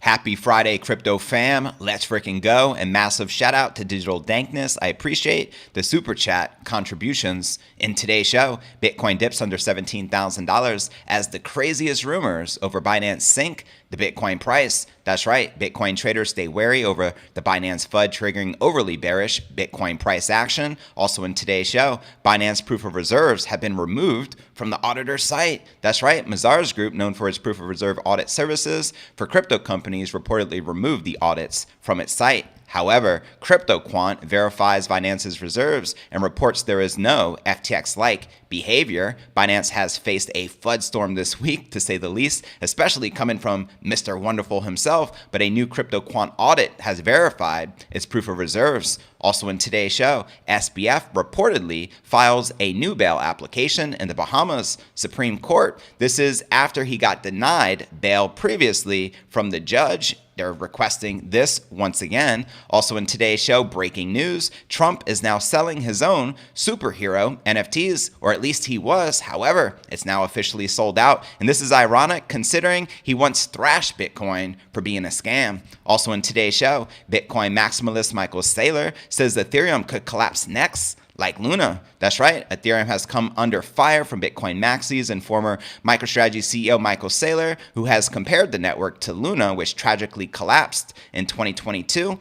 Happy Friday, crypto fam. Let's freaking go. And massive shout out to Digital Dankness. I appreciate the super chat contributions. In today's show, Bitcoin dips under $17,000 as the craziest rumors over Binance sink the Bitcoin price. That's right, Bitcoin traders stay wary over the Binance FUD triggering overly bearish Bitcoin price action. Also in today's show, Binance proof of reserves have been removed from the Auditors site. That's right, Mazars Group, known for its proof of reserve audit services for crypto companies, reportedly removed the audits from its site. However, CryptoQuant verifies Binance's reserves and reports there is no FTX-like behavior. Binance has faced a FUD storm this week, to say the least, especially coming from Mr. Wonderful himself, but a new CryptoQuant audit has verified its proof of reserves. Also in today's show, SBF reportedly files a new bail application in the Bahamas Supreme Court. This is after he got denied bail previously from the judge. They're requesting this once again. Also in today's show, breaking news, Trump is now selling his own superhero NFTs, or at least he was. However, it's now officially sold out. And this is ironic considering he once thrashed Bitcoin for being a scam. Also in today's show, Bitcoin Maximalist Michael Saylor says Ethereum could collapse next, like Luna. That's right, Ethereum has come under fire from Bitcoin maxis, and former MicroStrategy CEO Michael Saylor, who has compared the network to Luna, which tragically collapsed in 2022,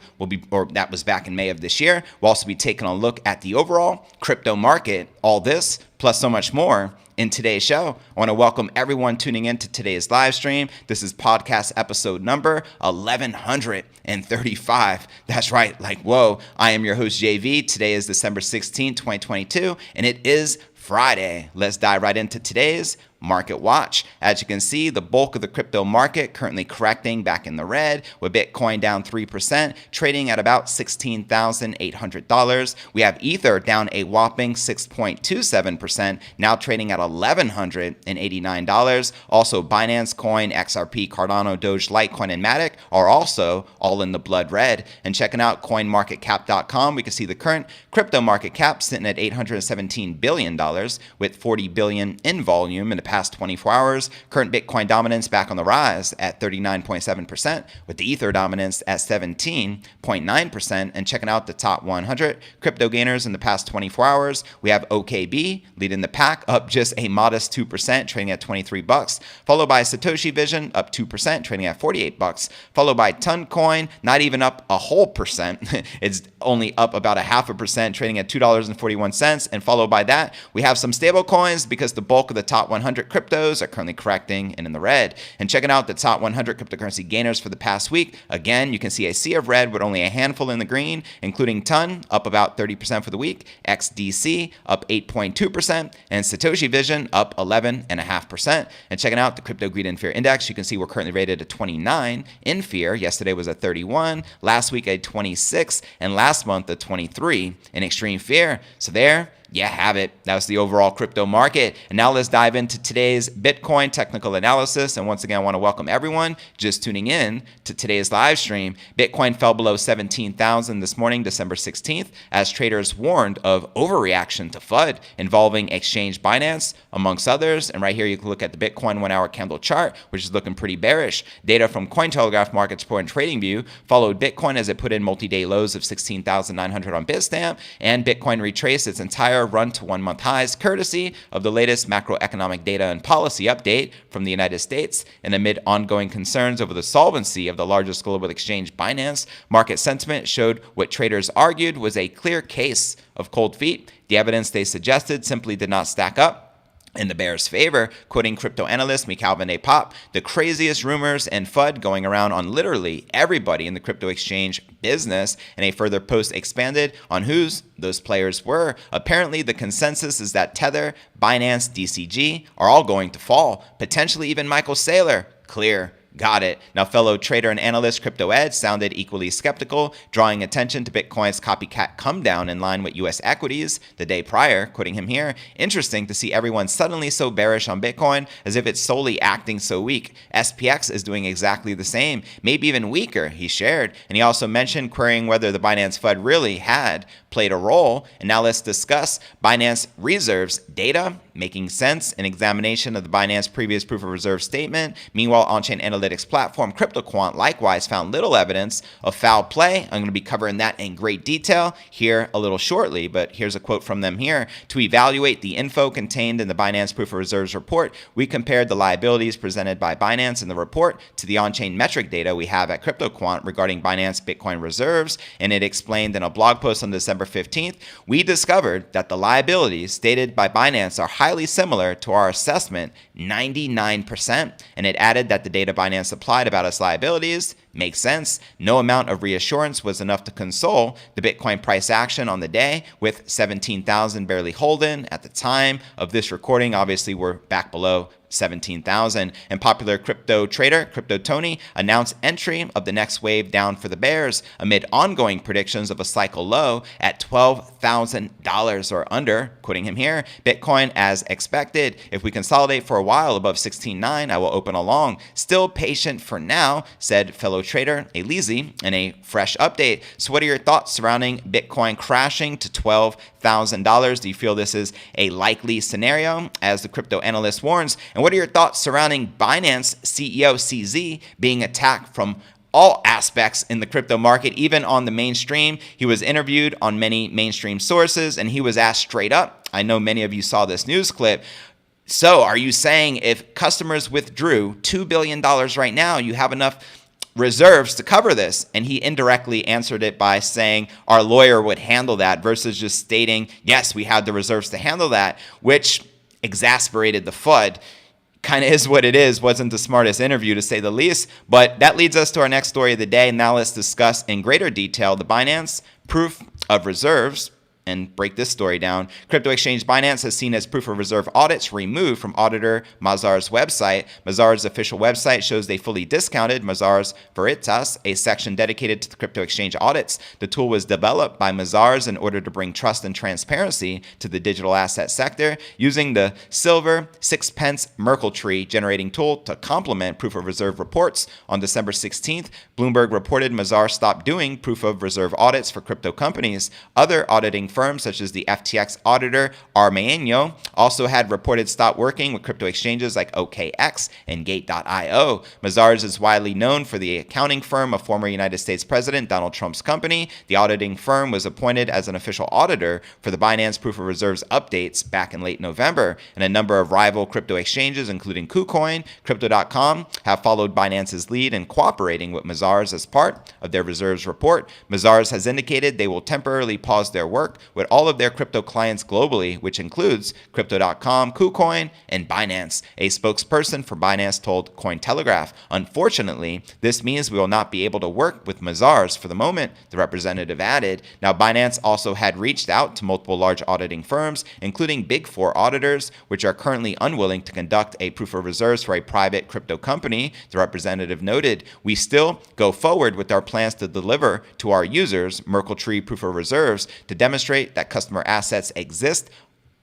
that was back in May of this year. We'll also be taking a look at the overall crypto market, all this plus so much more in today's show. I want to welcome everyone tuning in to today's live stream. This is podcast episode number 1135. That's right, like whoa. I am your host JV. Today is December 16, 2022, and it is Friday. Let's dive right into today's Market Watch. As you can see, the bulk of the crypto market currently correcting back in the red, with Bitcoin down 3%, trading at about $16,800. We have Ether down a whopping 6.27%, now trading at $1,189. Also, Binance Coin, XRP, Cardano, Doge, Litecoin, and Matic are also all in the blood red. And checking out coinmarketcap.com, we can see the current crypto market cap sitting at $817 billion, with $40 billion in volume in the past 24 hours. Current Bitcoin dominance back on the rise at 39.7%, with the Ether dominance at 17.9%. And checking out the top 100 crypto gainers in the past 24 hours, we have OKB leading the pack, up just a modest 2%, trading at $23, followed by Satoshi Vision up 2%, trading at $48, followed by Toncoin, not even up a whole percent. It's only up about a 0.5%, trading at $2.41, and followed by that, we have some stable coins because the bulk of the top 100 cryptos are currently correcting and in the red. And checking out the top 100 cryptocurrency gainers for the past week, again, you can see a sea of red with only a handful in the green, including Ton up about 30% for the week, XDC up 8.2%, and Satoshi Vision up 11.5%. And checking out the Crypto Greed and Fear Index, you can see we're currently rated at 29 in fear. Yesterday was a 31, last week a 26, and last month a 23 in extreme fear. So there you have it. That was the overall crypto market. And now let's dive into today's Bitcoin technical analysis. And once again, I want to welcome everyone just tuning in to today's live stream. Bitcoin fell below 17,000 this morning, December 16th, as traders warned of overreaction to FUD involving exchange Binance, amongst others. And right here, you can look at the Bitcoin 1 hour candle chart, which is looking pretty bearish. Data from Cointelegraph Market Report and TradingView followed Bitcoin as it put in multi-day lows of 16,900 on Bitstamp, and Bitcoin retraced its entire run to 1 month highs, courtesy of the latest macroeconomic data and policy update from the United States. And amid ongoing concerns over the solvency of the largest global exchange, Binance, market sentiment showed what traders argued was a clear case of cold feet. The evidence they suggested simply did not stack up in the bear's favor. Quoting crypto analyst Michael Saylor, the craziest rumors and FUD going around on literally everybody in the crypto exchange business. And a further post expanded on whose those players were. Apparently, the consensus is that Tether, Binance, DCG are all going to fall. Potentially even Michael Saylor. Clear. Got it. Now, fellow trader and analyst Crypto Ed sounded equally skeptical, drawing attention to Bitcoin's copycat come down in line with U.S. equities the day prior, quoting him here. Interesting to see everyone suddenly so bearish on Bitcoin as if it's solely acting so weak. SPX is doing exactly the same, maybe even weaker, he shared. And he also mentioned querying whether the Binance FUD really had played a role. And now let's discuss Binance reserves data making sense. An examination of the Binance previous proof of reserve statement. Meanwhile, on-chain analytics platform CryptoQuant likewise found little evidence of foul play. I'm going to be covering that in great detail here a little shortly, but here's a quote from them here. To evaluate the info contained in the Binance proof of reserves report, we compared the liabilities presented by Binance in the report to the on-chain metric data we have at CryptoQuant regarding Binance Bitcoin reserves, and it explained in a blog post on December 15th, we discovered that the liabilities stated by Binance are highly similar to our assessment, 99%, and it added that the data Binance supplied about its liabilities makes sense. No amount of reassurance was enough to console the Bitcoin price action on the day, with 17,000 barely holding at the time of this recording. Obviously, we're back below 17,000. And popular crypto trader, Crypto Tony, announced entry of the next wave down for the bears amid ongoing predictions of a cycle low at $12,000 or under. Quoting him here, Bitcoin as expected. If we consolidate for a while above 16.9, I will open along. Still patient for now, said fellow trader Elizi in a fresh update. So what are your thoughts surrounding Bitcoin crashing to $12,000? Do you feel this is a likely scenario, as the crypto analyst warns? And what are your thoughts surrounding Binance CEO CZ being attacked from all aspects in the crypto market, even on the mainstream? He was interviewed on many mainstream sources, and he was asked straight up, I know many of you saw this news clip, so are you saying if customers withdrew $2 billion right now, you have enough reserves to cover this? And he indirectly answered it by saying our lawyer would handle that, versus just stating, yes, we had the reserves to handle that, which exasperated the FUD. Kind of is what it is. Wasn't the smartest interview, to say the least. But that leads us to our next story of the day. Now let's discuss in greater detail the Binance proof of reserves and break this story down. Crypto exchange Binance has seen its proof of reserve audits removed from auditor Mazars' website. Mazars' official website shows they fully discounted Mazars' Veritas, a section dedicated to the crypto exchange audits. The tool was developed by Mazars in order to bring trust and transparency to the digital asset sector, using the silver 6-pence Merkle tree generating tool to complement proof of reserve reports. On December 16th, Bloomberg reported Mazars stopped doing proof of reserve audits for crypto companies. Other auditing firms such as the FTX auditor Armaño also had reported stopped working with crypto exchanges like OKX and Gate.io. Mazars is widely known for the accounting firm of former United States President Donald Trump's company. The auditing firm was appointed as an official auditor for the Binance proof of reserves updates back in late November, and a number of rival crypto exchanges, including KuCoin, Crypto.com, have followed Binance's lead in cooperating with Mazars as part of their reserves report. Mazars has indicated they will temporarily pause their work with all of their crypto clients globally, which includes Crypto.com, KuCoin, and Binance. A spokesperson for Binance told Cointelegraph, unfortunately, this means we will not be able to work with Mazars for the moment, the representative added. Now, Binance also had reached out to multiple large auditing firms, including Big Four auditors, which are currently unwilling to conduct a proof of reserves for a private crypto company. The representative noted, we still go forward with our plans to deliver to our users Merkle tree proof of reserves to demonstrate that customer assets exist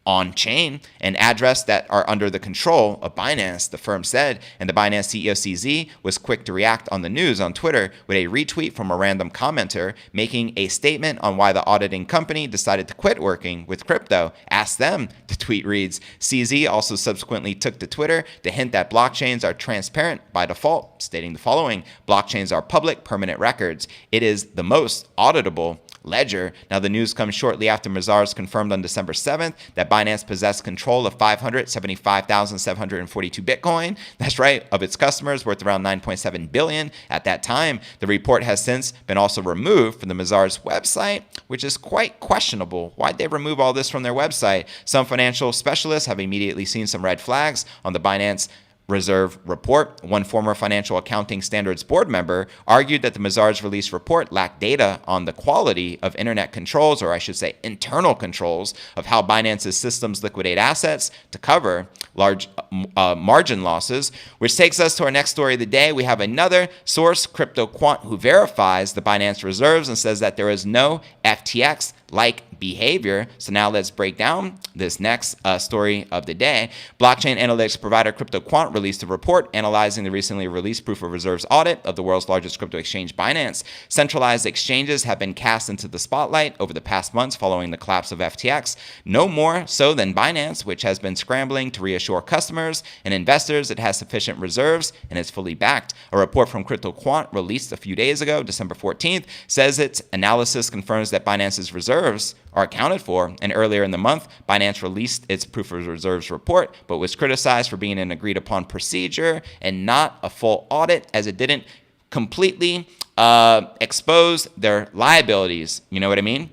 on-chain and address that are under the control of Binance, the firm said. And the Binance CEO CZ was quick to react on the news on Twitter with a retweet from a random commenter making a statement on why the auditing company decided to quit working with crypto. Ask them, the tweet reads. CZ also subsequently took to Twitter to hint that blockchains are transparent by default, stating the following: blockchains are public permanent records. It is the most auditable ledger. Now, the news comes shortly after Mazars confirmed on December 7th that Binance possessed control of 575,742 Bitcoin. That's right, of its customers, worth around $9.7 billion at that time. The report has since been also removed from the Mazars website, which is quite questionable. Why'd they remove all this from their website? Some financial specialists have immediately seen some red flags on the Binance Reserve report. One former Financial Accounting Standards board member argued that the Mazars release report lacked data on the quality of internet controls, or I should say internal controls, of how Binance's systems liquidate assets to cover large margin losses, which takes us to our next story of the day. We have another source, CryptoQuant, who verifies the Binance reserves and says that there is no FTX like behavior. So now let's break down this next story of the day. Blockchain analytics provider CryptoQuant released a report analyzing the recently released proof of reserves audit of the world's largest crypto exchange, Binance. Centralized exchanges have been cast into the spotlight over the past months following the collapse of FTX, no more so than Binance, which has been scrambling to reassure customers and investors it has sufficient reserves and is fully backed. A report from CryptoQuant released a few days ago, December 14th, says its analysis confirms that Binance's reserves are accounted for, and earlier in the month, Binance released its proof of reserves report, but was criticized for being an agreed upon procedure and not a full audit, as it didn't completely expose their liabilities. You know what I mean?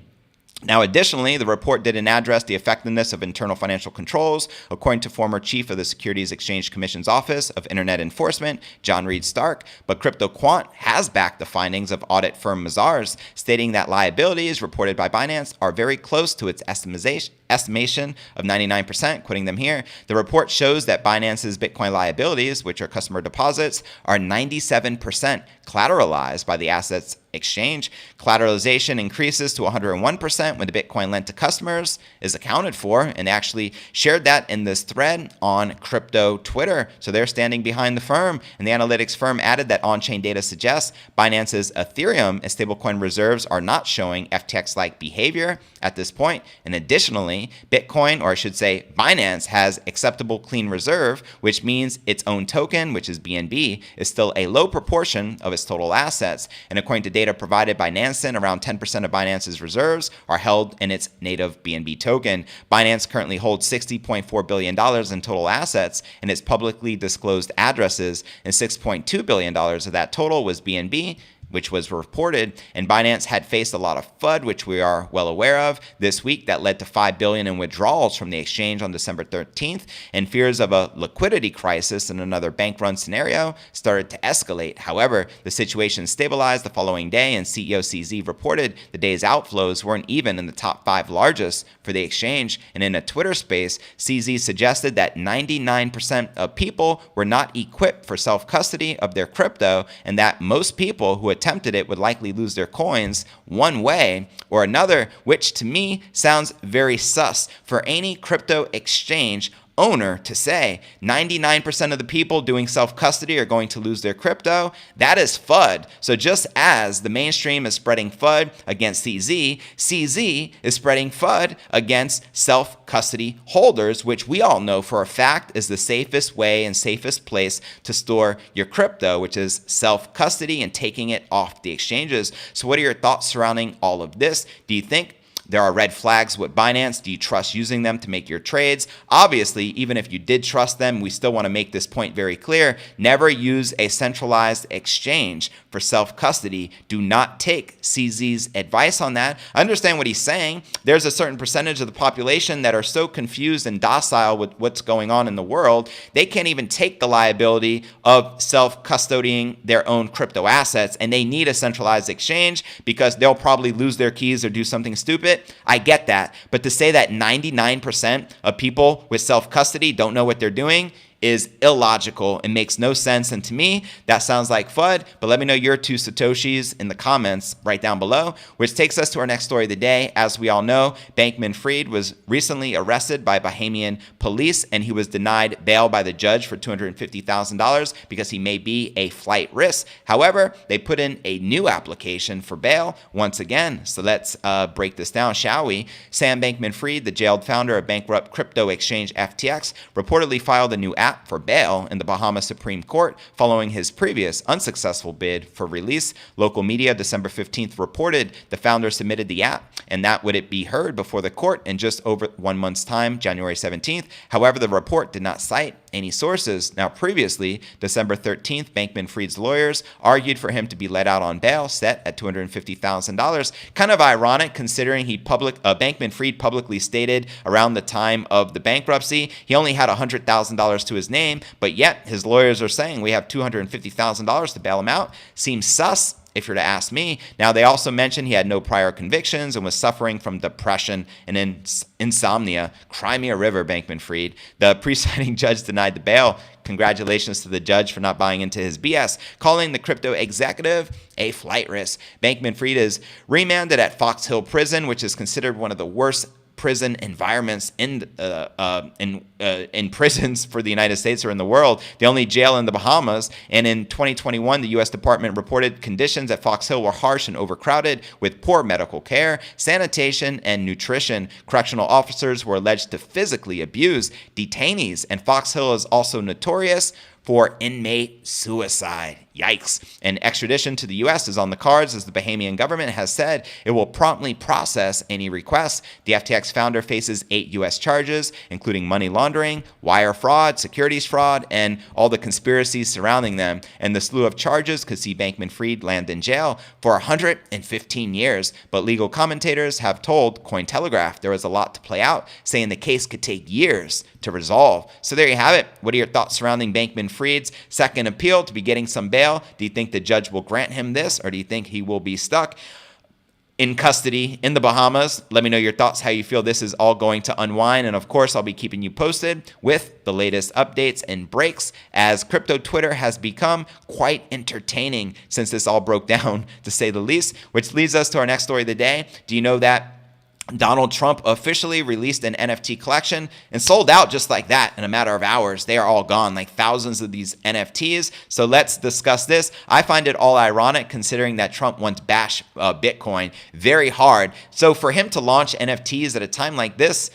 Now, additionally, the report didn't address the effectiveness of internal financial controls, according to former chief of the Securities Exchange Commission's Office of Internet Enforcement, John Reed Stark. But CryptoQuant has backed the findings of audit firm Mazars, stating that liabilities reported by Binance are very close to its estimation of 99%, quoting them here. The report shows that Binance's Bitcoin liabilities, which are customer deposits, are 97% collateralized by the assets exchange. Collateralization increases to 101% when the Bitcoin lent to customers is accounted for, and they actually shared that in this thread on crypto Twitter. So they're standing behind the firm, and the analytics firm added that on-chain data suggests Binance's Ethereum and stablecoin reserves are not showing FTX-like behavior at this point. And additionally, Bitcoin, or I should say Binance, has acceptable clean reserve, which means its own token, which is BNB, is still a low proportion of its total assets. And according to data provided by Nansen, around 10% of Binance's reserves are held in its native BNB token. Binance currently holds $60.4 billion in total assets in its publicly disclosed addresses, and $6.2 billion of that total was BNB, which was reported, and Binance had faced a lot of FUD, which we are well aware of this week, that led to $5 billion in withdrawals from the exchange on December 13th, and fears of a liquidity crisis and another bank run scenario started to escalate. However, the situation stabilized the following day, and CEO CZ reported the day's outflows weren't even in the top 5 largest for the exchange. And in a Twitter space, CZ suggested that 99% of people were not equipped for self-custody of their crypto, and that most people who attempted it would likely lose their coins one way or another, which to me sounds very sus for any crypto exchange owner to say 99% of the people doing self-custody are going to lose their crypto. That is FUD. So just as the mainstream is spreading FUD against CZ, CZ is spreading FUD against self-custody holders, which we all know for a fact is the safest way and safest place to store your crypto, which is self-custody and taking it off the exchanges. So what are your thoughts surrounding all of this? Do you think there are red flags with Binance? Do you trust using them to make your trades? Obviously, even if you did trust them, we still want to make this point very clear. Never use a centralized exchange for self-custody. Do not take CZ's advice on that. I understand what he's saying. There's a certain percentage of the population that are so confused and docile with what's going on in the world, they can't even take the liability of self-custodying their own crypto assets, and they need a centralized exchange because they'll probably lose their keys or do something stupid. I get that. But to say that 99% of people with self-custody don't know what they're doing is illogical. It makes no sense. And to me, that sounds like FUD. But let me know your 2 Satoshis in the comments right down below, which takes us to our next story of the day. As we all know, Bankman-Fried was recently arrested by Bahamian police, and he was denied bail by the judge for $250,000 because he may be a flight risk. However, they put in a new application for bail once again. So let's break this down, shall we? Sam Bankman-Fried, the jailed founder of bankrupt crypto exchange FTX, reportedly filed a new app for bail in the Bahamas Supreme Court following his previous unsuccessful bid for release. Local media December 15th reported the founder submitted the app and that would it be heard before the court in just over 1 month's time, January 17th. However, the report did not cite any sources. Now, previously, December 13th, Bankman-Fried's lawyers argued for him to be let out on bail set at $250,000. Kind of ironic considering Bankman-Fried publicly stated around the time of the bankruptcy he only had $100,000 to his name, but yet his lawyers are saying we have $250,000 to bail him out. Seems sus. if you're to ask me. Now, they also mentioned he had no prior convictions and was suffering from depression and insomnia. Crimea River, Bankman-Fried. The presiding judge denied the bail. Congratulations to the judge for not buying into his BS, calling the crypto executive a flight risk. Bankman-Fried is remanded at Fox Hill Prison, which is considered one of the worst prison environments in prisons for the United States or in the world, the only jail in the Bahamas. And in 2021, the U.S. Department reported conditions at Fox Hill were harsh and overcrowded with poor medical care, sanitation, and nutrition. Correctional officers were alleged to physically abuse detainees, and Fox Hill is also notorious for inmate suicide. Yikes. And extradition to the U.S. is on the cards, as the Bahamian government has said it will promptly process any requests. The FTX founder faces 8 U.S. charges, including money laundering, wire fraud, securities fraud, and all the conspiracies surrounding them. And the slew of charges could see Bankman-Fried land in jail for 115 years. But legal commentators have told Cointelegraph there was a lot to play out, saying the case could take years to resolve. So there you have it. What are your thoughts surrounding Bankman-Fried's second appeal to be getting some bail? Do you think the judge will grant him this, or do you think he will be stuck in custody in the Bahamas? Let me know your thoughts, how you feel this is all going to unwind. And of course, I'll be keeping you posted with the latest updates and breaks, as crypto Twitter has become quite entertaining since this all broke down, to say the least, which leads us to our next story of the day. Do you know that Donald Trump officially released an NFT collection and sold out just like that in a matter of hours? They are all gone, like thousands of these NFTs. So let's discuss this. I find it all ironic considering that Trump once bashed Bitcoin very hard. So for him to launch NFTs at a time like this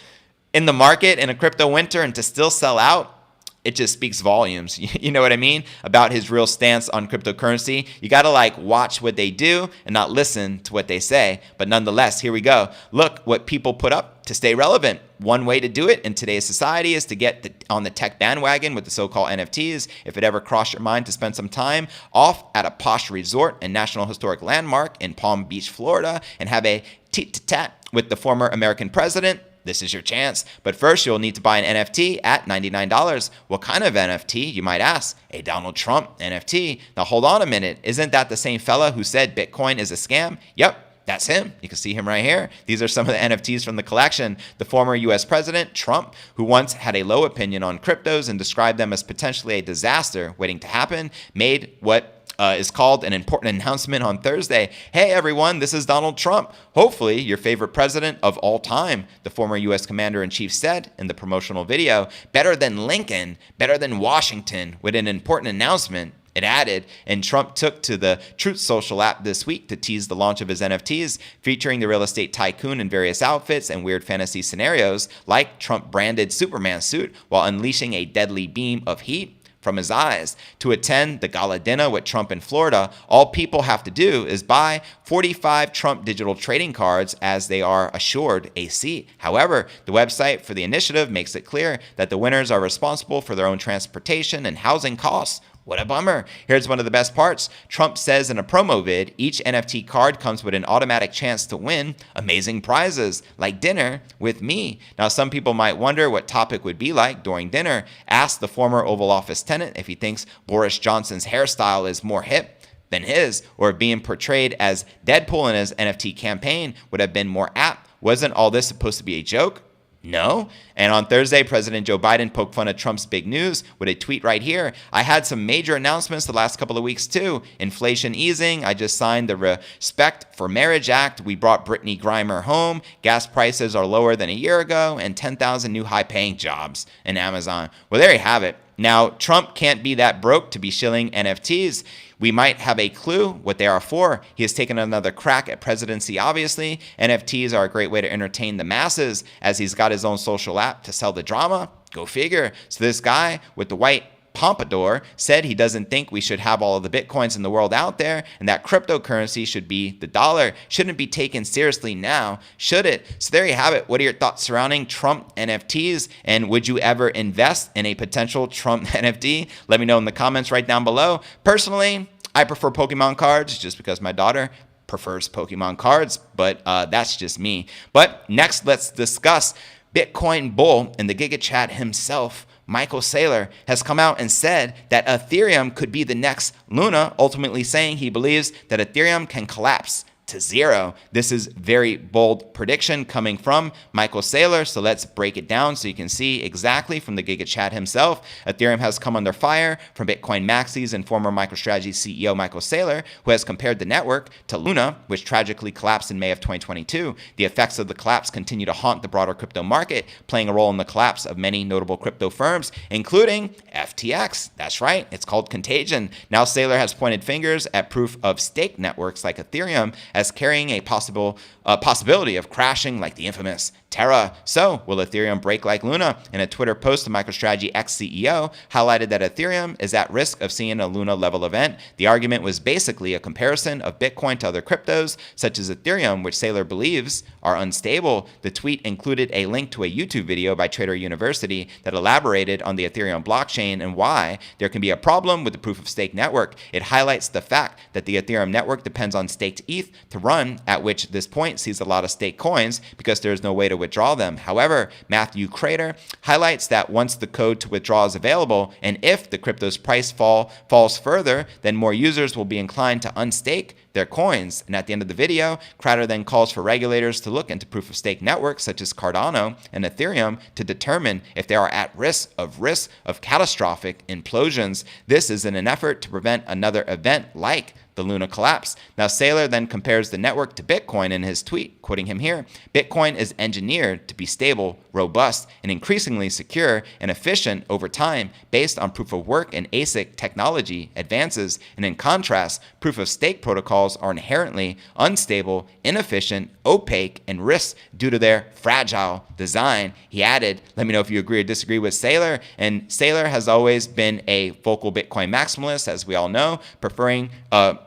in the market in a crypto winter and to still sell out, it just speaks volumes, you know what I mean, about his real stance on cryptocurrency. You got to watch what they do and not listen to what they say. But nonetheless, here we go. Look what people put up to stay relevant. One way to do it in today's society is to get on the tech bandwagon with the so-called NFTs. If it ever crossed your mind to spend some time off at a posh resort and National Historic Landmark in Palm Beach, Florida, and have a tit-tat with the former American president, this is your chance. But first, you'll need to buy an NFT at $99. What kind of NFT, you might ask? A Donald Trump NFT. Now, hold on a minute. Isn't that the same fella who said Bitcoin is a scam? Yep, that's him. You can see him right here. These are some of the NFTs from the collection. The former U.S. President, Trump, who once had a low opinion on cryptos and described them as potentially a disaster waiting to happen, made what is called an important announcement on Thursday. Hey everyone, this is Donald Trump, hopefully your favorite president of all time, the former U.S. commander-in-chief said in the promotional video. Better than Lincoln, better than Washington, with an important announcement, it added. And Trump took to the Truth Social app this week to tease the launch of his NFTs, featuring the real estate tycoon in various outfits and weird fantasy scenarios, like Trump-branded Superman suit, while unleashing a deadly beam of heat from his eyes. To attend the gala dinner with Trump in Florida, all people have to do is buy 45 Trump digital trading cards, as they are assured a seat. However, the website for the initiative makes it clear that the winners are responsible for their own transportation and housing costs. What a bummer. Here's one of the best parts. Trump says in a promo vid, each NFT card comes with an automatic chance to win amazing prizes, like dinner with me. Now, some people might wonder what topic would be like during dinner. Ask the former Oval Office tenant if he thinks Boris Johnson's hairstyle is more hip than his, or being portrayed as Deadpool in his NFT campaign would have been more apt. Wasn't all this supposed to be a joke? No. And on Thursday, President Joe Biden poked fun at Trump's big news with a tweet right here. I had some major announcements the last couple of weeks too. Inflation easing. I just signed the Respect for Marriage Act. We brought Brittany Griner home. Gas prices are lower than a year ago, and 10,000 new high-paying jobs in Amazon. Well, there you have it. Now, Trump can't be that broke to be shilling NFTs. We might have a clue what they are for. He has taken another crack at presidency, obviously. NFTs are a great way to entertain the masses, as he's got his own social app to sell the drama. Go figure. So this guy with the white pompadour said he doesn't think we should have all of the Bitcoins in the world out there, and that cryptocurrency should be the dollar. Shouldn't be taken seriously now, should it? So there you have it. What are your thoughts surrounding Trump NFTs, and would you ever invest in a potential Trump NFT? Let me know in the comments right down below. Personally, I prefer Pokemon cards just because my daughter prefers Pokemon cards, but that's just me. But next, let's discuss Bitcoin bull in the Giga Chat himself, Michael Saylor, has come out and said that Ethereum could be the next Luna, ultimately saying he believes that Ethereum can collapse to zero. This is very bold prediction coming from Michael Saylor. So let's break it down so you can see exactly from the Giga Chat himself. Ethereum has come under fire from Bitcoin maxis and former MicroStrategy CEO Michael Saylor, who has compared the network to Luna, which tragically collapsed in May of 2022. The effects of the collapse continue to haunt the broader crypto market, playing a role in the collapse of many notable crypto firms, including FTX. That's right, it's called contagion. Now Saylor has pointed fingers at proof of stake networks like Ethereum as carrying a possibility of crashing like the infamous Terra. So, will Ethereum break like Luna? In a Twitter post, the MicroStrategy ex-CEO highlighted that Ethereum is at risk of seeing a Luna level event. The argument was basically a comparison of Bitcoin to other cryptos, such as Ethereum, which Saylor believes are unstable. The tweet included a link to a YouTube video by Trader University that elaborated on the Ethereum blockchain and why there can be a problem with the proof-of-stake network. It highlights the fact that the Ethereum network depends on staked ETH to run, at which this point sees a lot of staked coins because there is no way to withdraw them. However, Matthew Crater highlights that once the code to withdraw is available, and if the crypto's price falls further, then more users will be inclined to unstake their coins. And at the end of the video, Crater then calls for regulators to look into proof-of-stake networks such as Cardano and Ethereum to determine if they are at risk of catastrophic implosions. This is in an effort to prevent another event like the Luna collapse. Now, Saylor then compares the network to Bitcoin in his tweet, quoting him here. Bitcoin is engineered to be stable, robust, and increasingly secure and efficient over time based on proof of work and ASIC technology advances. And in contrast, proof of stake protocols are inherently unstable, inefficient, opaque, and risk due to their fragile design. He added, let me know if you agree or disagree with Saylor. And Saylor has always been a vocal Bitcoin maximalist, as we all know, preferring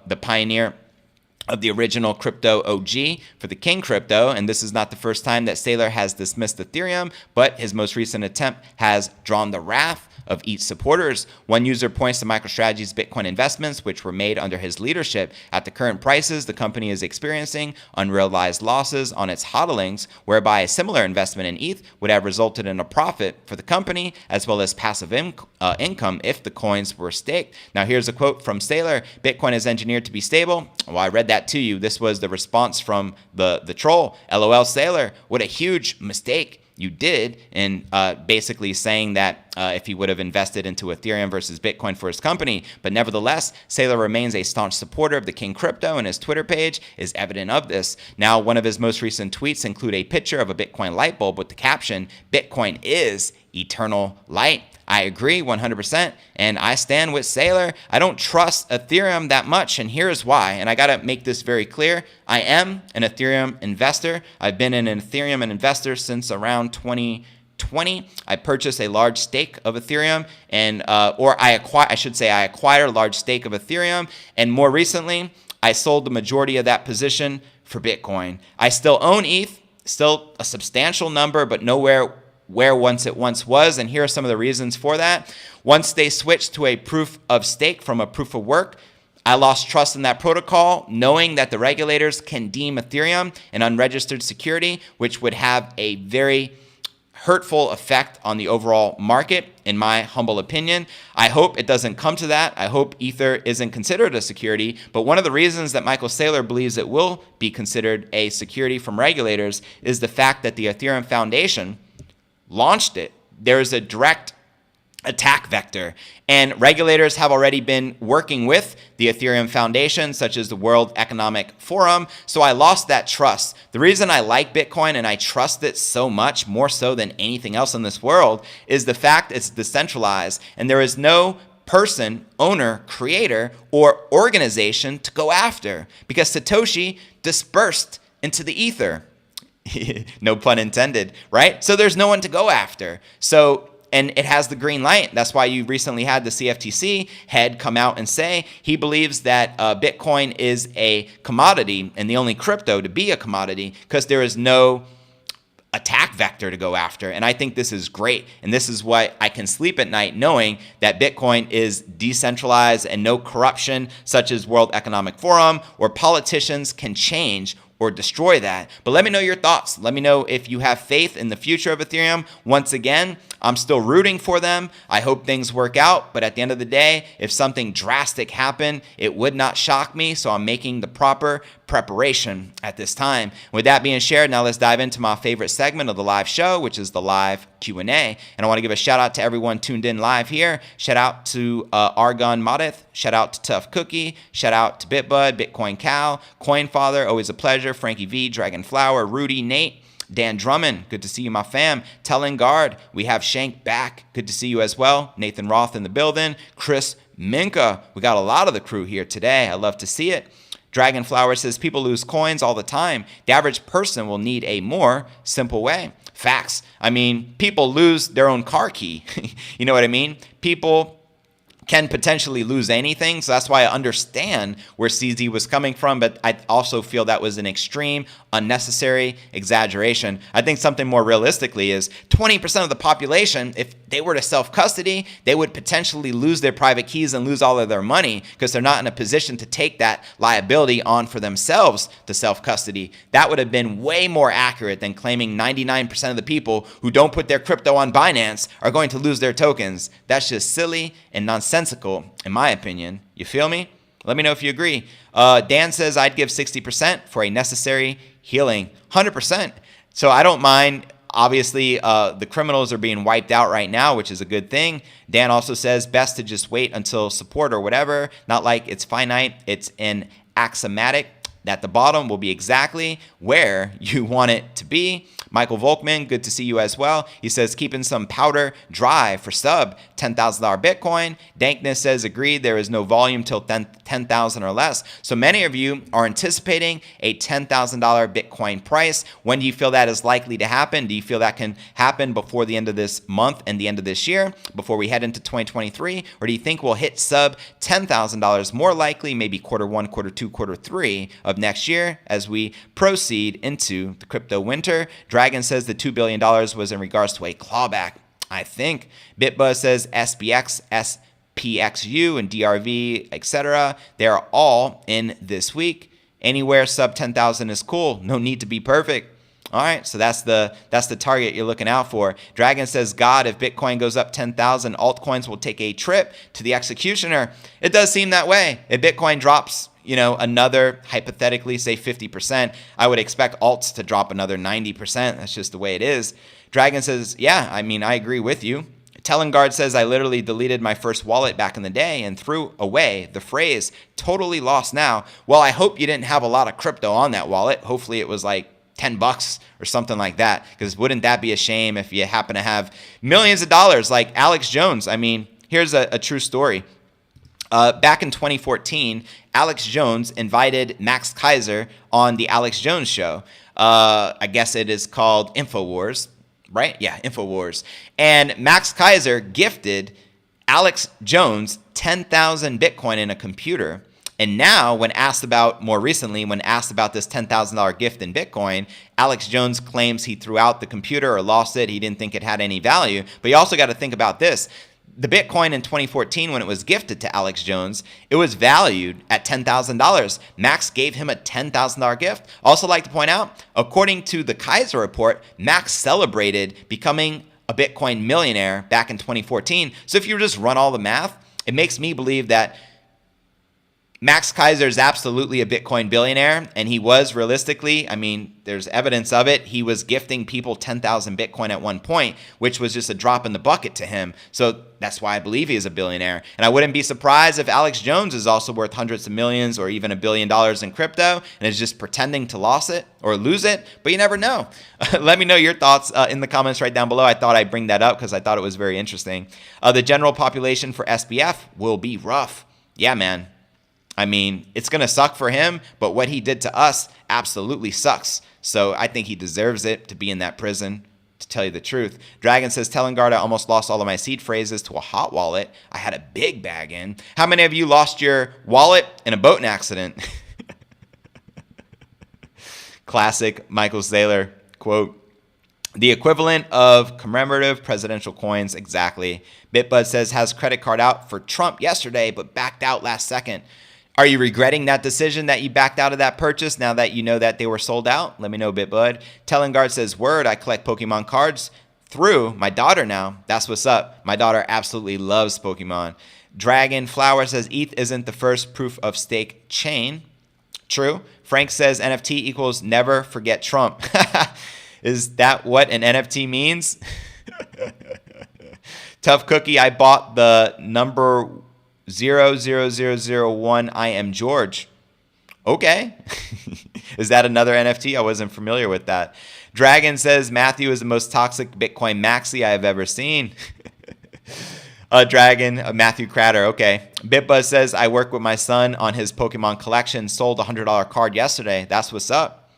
the pioneer of the original crypto OG for the King crypto. And this is not the first time that Saylor has dismissed Ethereum, but his most recent attempt has drawn the wrath of ETH supporters. One user points to MicroStrategy's Bitcoin investments, which were made under his leadership. At the current prices, the company is experiencing unrealized losses on its hodlings, whereby a similar investment in ETH would have resulted in a profit for the company, as well as passive income if the coins were staked. Now, here's a quote from Saylor. Bitcoin is engineered to be stable. Well, I read that to you. This was the response from the troll. LOL Saylor, what a huge mistake you did in basically saying that if he would have invested into Ethereum versus Bitcoin for his company. But nevertheless, Saylor remains a staunch supporter of the King crypto, and his Twitter page is evident of this. Now, one of his most recent tweets include a picture of a Bitcoin light bulb with the caption, "Bitcoin is eternal light." I agree 100%, and I stand with Saylor. I don't trust Ethereum that much, and here's why. And I got to make this very clear. I am an Ethereum investor. I've been an Ethereum investor since around 2020. I purchased a large stake of Ethereum, and I acquired a large stake of Ethereum, and more recently, I sold the majority of that position for Bitcoin. I still own ETH, still a substantial number, but nowhere where it once was, and here are some of the reasons for that. Once they switched to a proof of stake from a proof of work, I lost trust in that protocol, knowing that the regulators can deem Ethereum an unregistered security, which would have a very hurtful effect on the overall market, in my humble opinion. I hope it doesn't come to that. I hope Ether isn't considered a security, but one of the reasons that Michael Saylor believes it will be considered a security from regulators is the fact that the Ethereum Foundation launched it. There is a direct attack vector, and regulators have already been working with the Ethereum Foundation, such as the World Economic Forum. So I lost that trust. The reason I like Bitcoin and I trust it so much, more so than anything else in this world, is the fact it's decentralized and there is no person, owner, creator, or organization to go after, because Satoshi dispersed into the ether. No pun intended, right? So there's no one to go after. And it has the green light. That's why you recently had the CFTC head come out and say he believes that Bitcoin is a commodity and the only crypto to be a commodity because there is no attack vector to go after. And I think this is great. And this is why I can sleep at night knowing that Bitcoin is decentralized and no corruption such as World Economic Forum or politicians can change or destroy that. But let me know your thoughts. Let me know if you have faith in the future of Ethereum. Once again, I'm still rooting for them. I hope things work out. But at the end of the day, if something drastic happened, it would not shock me. So I'm making the proper preparation at this time. With that being shared, now let's dive into my favorite segment of the live show, which is the live Q&A. And I want to give a shout out to everyone tuned in live here. Shout out to Argon Modith. Shout out to Tough Cookie. Shout out to Bitbud, Bitcoin Cow, Coinfather, always a pleasure. Frankie V, Dragonflower, Rudy, Nate, Dan Drummond, good to see you, my fam. Telling Guard, we have Shank back. Good to see you as well. Nathan Roth in the building. Chris Minka, we got a lot of the crew here today. I love to see it. Dragonflower says people lose coins all the time. The average person will need a more simple way. Facts. I mean, people lose their own car key. You know what I mean? People can potentially lose anything. So that's why I understand where CZ was coming from, but I also feel that was an extreme, unnecessary exaggeration. I think something more realistically is 20% of the population, if they were to self-custody, they would potentially lose their private keys and lose all of their money because they're not in a position to take that liability on for themselves to self-custody. That would have been way more accurate than claiming 99% of the people who don't put their crypto on Binance are going to lose their tokens. That's just silly and nonsensical, in my opinion. You feel me? Let me know if you agree. Dan says I'd give 60% for a necessary healing. 100%. So I don't mind. Obviously, the criminals are being wiped out right now, which is a good thing. Dan also says best to just wait until support or whatever. Not like it's finite. It's an axiomatic that the bottom will be exactly where you want it to be. Michael Volkman, good to see you as well. He says, keeping some powder dry for sub $10,000 Bitcoin. Dankness says, agreed, there is no volume till 10,000 or less. So many of you are anticipating a $10,000 Bitcoin price. When do you feel that is likely to happen? Do you feel that can happen before the end of this month and the end of this year, before we head into 2023? Or do you think we'll hit sub $10,000 more likely, maybe quarter one, quarter two, quarter three of next year as we proceed into the crypto winter? Dragon says the $2 billion was in regards to a clawback, I think. Bitbuzz says SBX, SPXU, and DRV, etc. They're all in this week. Anywhere sub 10,000 is cool. No need to be perfect. All right, so that's the target you're looking out for. Dragon says, God, if Bitcoin goes up 10,000, altcoins will take a trip to the executioner. It does seem that way. If Bitcoin drops, another, hypothetically, say 50%, I would expect alts to drop another 90%. That's just the way it is. Dragon says, yeah, I agree with you. Telengard says, I literally deleted my first wallet back in the day and threw away the phrase, totally lost now. Well, I hope you didn't have a lot of crypto on that wallet. Hopefully it was like $10 or something like that, because wouldn't that be a shame if you happen to have millions of dollars like Alex Jones? Here's a true story. Back in 2014, Alex Jones invited Max Keiser on the Alex Jones show. I guess it is called InfoWars, right? Yeah, InfoWars. And Max Keiser gifted Alex Jones 10,000 Bitcoin in a computer. And now, more recently, when asked about this $10,000 gift in Bitcoin, Alex Jones claims he threw out the computer or lost it. He didn't think it had any value. But you also got to think about this. The Bitcoin in 2014, when it was gifted to Alex Jones, it was valued at $10,000. Max gave him a $10,000 gift. Also like to point out, according to the Keiser report, Max celebrated becoming a Bitcoin millionaire back in 2014. So if you just run all the math, it makes me believe that Max Keiser is absolutely a Bitcoin billionaire, and he was realistically, there's evidence of it. He was gifting people 10,000 Bitcoin at one point, which was just a drop in the bucket to him. So that's why I believe he is a billionaire. And I wouldn't be surprised if Alex Jones is also worth hundreds of millions or even $1 billion in crypto and is just pretending to lose it, but you never know. Let me know your thoughts in the comments right down below. I thought I'd bring that up because I thought it was very interesting. The general population for SBF will be rough. Yeah, man. It's going to suck for him, but what he did to us absolutely sucks. So I think he deserves it to be in that prison, to tell you the truth. Dragon says, Telengard, I almost lost all of my seed phrases to a hot wallet I had a big bag in. How many of you lost your wallet in a boating accident? Classic Michael Saylor quote. The equivalent of commemorative presidential coins, exactly. Bitbud says, has credit card out for Trump yesterday, but backed out last second. Are you regretting that decision that you backed out of that purchase now that you know that they were sold out? Let me know, BitBud. Tellingard says, word, I collect Pokemon cards through my daughter now. That's what's up. My daughter absolutely loves Pokemon. Dragon Flower says, ETH isn't the first proof of stake chain. True. Frank says, NFT equals never forget Trump. Is that what an NFT means? Tough Cookie, I bought the number 00001 I am George. Okay. Is that another NFT? I wasn't familiar with that. Dragon says Matthew is the most toxic Bitcoin maxi I have ever seen. Dragon, Matthew Cratter. Okay. BitBuzz says I work with my son on his Pokemon collection. Sold a $100 card yesterday. That's what's up.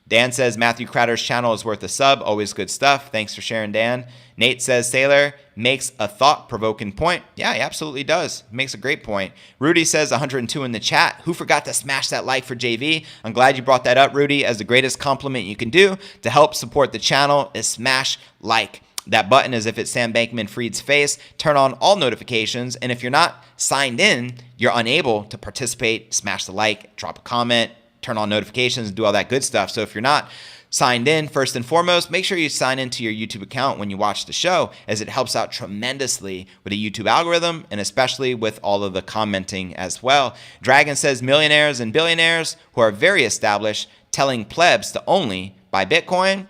Dan says Matthew Cratter's channel is worth a sub. Always good stuff. Thanks for sharing, Dan. Nate says Saylor makes a thought-provoking point. Yeah, he absolutely does. Makes a great point. Rudy says 102 in the chat. Who forgot to smash that like for JV? I'm glad you brought that up, Rudy, as the greatest compliment you can do to help support the channel is smash like. That button is if it's Sam Bankman-Fried's face. Turn on all notifications. And if you're not signed in, you're unable to participate. Smash the like, drop a comment, turn on notifications, do all that good stuff. So if you're not signed in, first and foremost, make sure you sign into your YouTube account when you watch the show, as it helps out tremendously with the YouTube algorithm and especially with all of the commenting as well. Dragon says millionaires and billionaires who are very established telling plebs to only buy Bitcoin.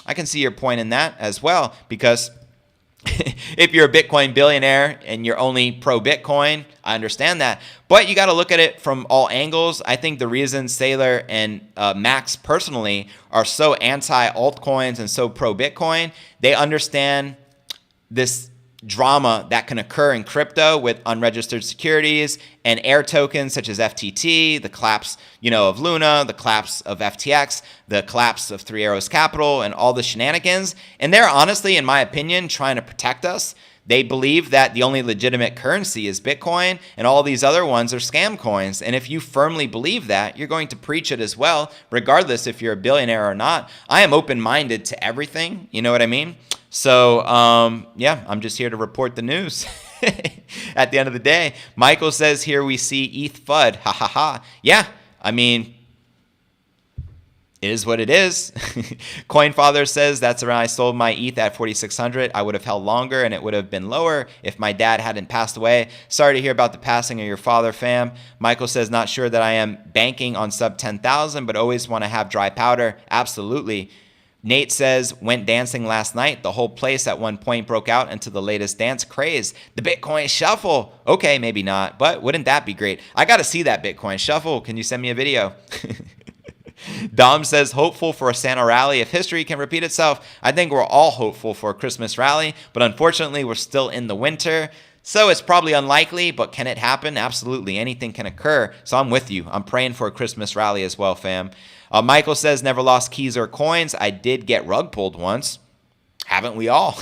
I can see your point in that as well, because if you're a Bitcoin billionaire and you're only pro Bitcoin, I understand that. But you got to look at it from all angles. I think the reason Saylor and Max personally are so anti altcoins and so pro Bitcoin, they understand this drama that can occur in crypto with unregistered securities and air tokens such as FTT, the collapse, of Luna, the collapse of FTX, the collapse of Three Arrows Capital, and all the shenanigans. And they're honestly, in my opinion, trying to protect us. They believe that the only legitimate currency is Bitcoin and all these other ones are scam coins. And if you firmly believe that, you're going to preach it as well, regardless if you're a billionaire or not. I am open-minded to everything. You know what I mean? So, yeah, I'm just here to report the news. At the end of the day, Michael says here we see ETH FUD. Ha ha ha. Yeah, I mean, it is what it is. Coinfather says that's around I sold my ETH at 4,600. I would have held longer and it would have been lower if my dad hadn't passed away. Sorry to hear about the passing of your father, fam. Michael says not sure that I am banking on sub 10,000, but always want to have dry powder. Absolutely. Nate says, went dancing last night. The whole place at one point broke out into the latest dance craze. The Bitcoin shuffle. Okay, maybe not, but wouldn't that be great? I got to see that Bitcoin shuffle. Can you send me a video? Dom says, hopeful for a Santa rally if history can repeat itself. I think we're all hopeful for a Christmas rally, but unfortunately we're still in the winter. So it's probably unlikely, but can it happen? Absolutely. Anything can occur. So I'm with you. I'm praying for a Christmas rally as well, fam. Michael says, never lost keys or coins. I did get rug pulled once. Haven't we all?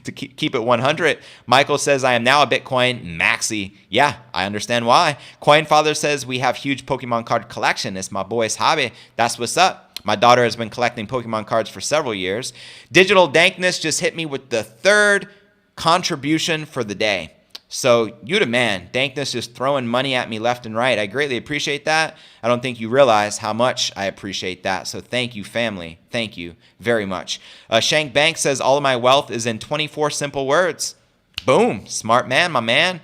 To keep it 100. Michael says, I am now a Bitcoin maxi. Yeah, I understand why. Coinfather says, we have huge Pokemon card collection. It's my boy's hobby. That's what's up. My daughter has been collecting Pokemon cards for several years. Digital Dankness just hit me with the third contribution for the day. So you the man. Dankness just throwing money at me left and right. I greatly appreciate that. I don't think you realize how much I appreciate that. So thank you, family. Thank you very much. Shank Bank says, all of my wealth is in 24 simple words. Boom. Smart man, my man.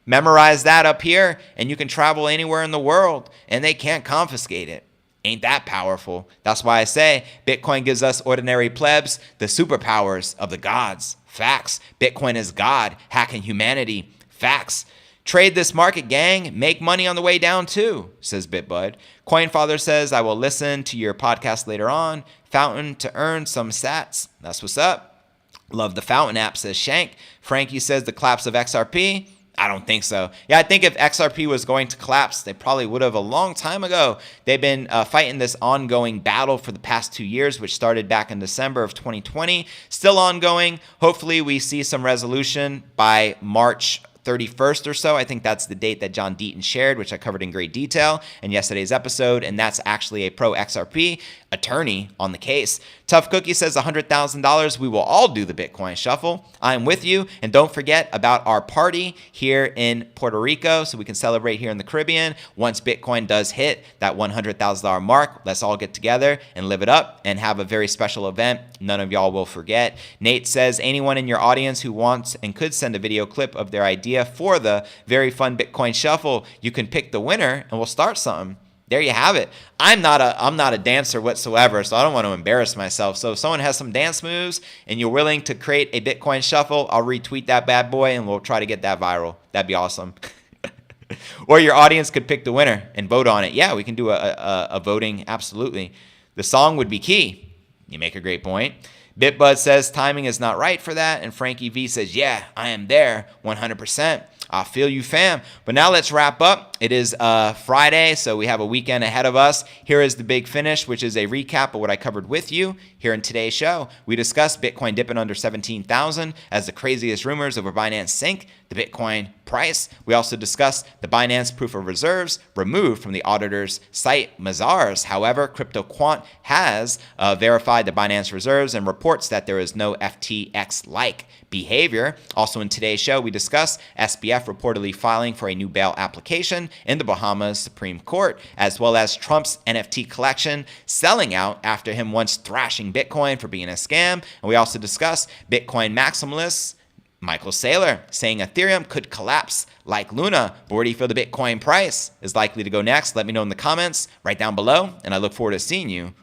Memorize that up here and you can travel anywhere in the world and they can't confiscate it. Ain't that powerful? That's why I say Bitcoin gives us ordinary plebs the superpowers of the gods. Facts. Bitcoin is God, hacking humanity. Facts. Trade this market, gang. Make money on the way down too, says BitBud. Coinfather says, I will listen to your podcast later on. Fountain to earn some sats. That's what's up. Love the Fountain app, says Shank. Frankie says the collapse of XRP. I don't think so. Yeah, I think if XRP was going to collapse, they probably would have a long time ago. They've been fighting this ongoing battle for the past 2 years, which started back in December of 2020. Still ongoing. Hopefully we see some resolution by March 31st or so. I think that's the date that John Deaton shared, which I covered in great detail in yesterday's episode, and that's actually a pro XRP. attorney on the case. Tough Cookie says $100,000. We will all do the Bitcoin shuffle. I'm with you. And don't forget about our party here in Puerto Rico so we can celebrate here in the Caribbean. Once Bitcoin does hit that $100,000 mark, let's all get together and live it up and have a very special event none of y'all will forget. Nate says anyone in your audience who wants and could send a video clip of their idea for the very fun Bitcoin shuffle, you can pick the winner and we'll start something. There you have it. I'm not a dancer whatsoever, so I don't want to embarrass myself. So if someone has some dance moves and you're willing to create a Bitcoin shuffle, I'll retweet that bad boy and we'll try to get that viral. That'd be awesome. Or your audience could pick the winner and vote on it. Yeah, we can do a voting, absolutely. The song would be key. You make a great point. BitBud says timing is not right for that. And Frankie V says, yeah, I am there 100%. I feel you, fam. But now let's wrap up. It is Friday, so we have a weekend ahead of us. Here is the big finish, which is a recap of what I covered with you here in today's show. We discussed Bitcoin dipping under 17,000 as the craziest rumors over Binance sink the Bitcoin price. We also discussed the Binance proof of reserves removed from the Auditors site Mazars. However, CryptoQuant has verified the Binance reserves and reports that there is no FTX-like behavior. Also in today's show, we discussed SBF reportedly filing for a new bail application in the Bahamas Supreme Court, as well as Trump's NFT collection selling out after him once thrashing Bitcoin for being a scam. And we also discussed Bitcoin Maximalist Michael Saylor saying Ethereum could collapse like Luna. But where do you feel the Bitcoin price is likely to go next? Let me know in the comments right down below, and I look forward to seeing you on